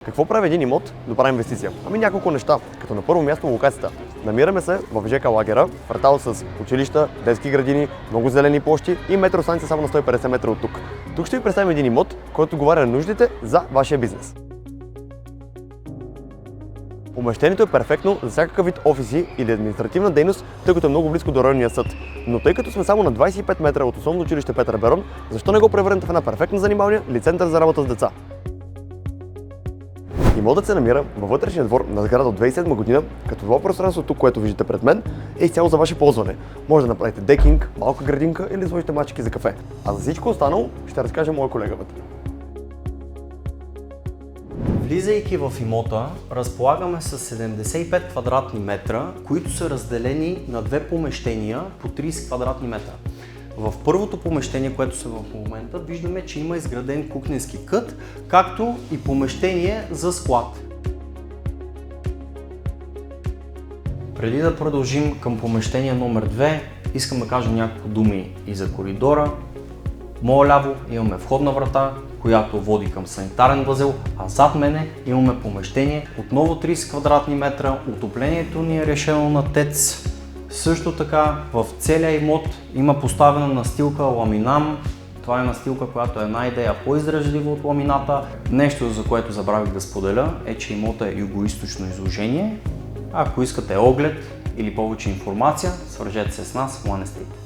Какво прави един имот добра инвестиция? Ами няколко неща, като на първо място локацията. Намираме се в ЖК Лагера, квартал с училища, детски градини, много зелени площи и метростанция само на 150 метра от тук. Тук ще ви представим един имот, който отговаря на нуждите за вашия бизнес. Помещението е перфектно за всякакъв вид офиси или административна дейност, тъй като е много близко до районния съд. Но тъй като сме само на 25 метра от основно училище Петър Берон, защо не го превърнете в една перфектна занималния или център за работа с деца? Имотът се намира във вътрешния двор на сграда от 2007 година, като това пространство тук, което виждате пред мен, е изцяло за ваше ползване. Може да направите декинг, малка градинка или да сложите мачки за кафе. А за всичко останало ще разкаже моя колега вътре. Влизайки в имота, разполагаме с 75 квадратни метра, които са разделени на две помещения по 30 квадратни метра. В първото помещение, което са в момента, виждаме, че има изграден кухненски кът, както и помещение за склад. Преди да продължим към помещение номер 2, искам да кажа няколко думи и за коридора. В моя ляво имаме входна врата, която води към санитарен възел, а зад мене имаме помещение, отново 30 квадратни метра, отоплението ни е решено на ТЕЦ. Също така в целия имот има поставена настилка ламинам. Това е настилка, която е една идея по-издръжлива от ламината. Нещо, за което забравих да споделя, е, че имотът е югоизточно изложение. Ако искате оглед или повече информация, свържете се с нас в One Estate.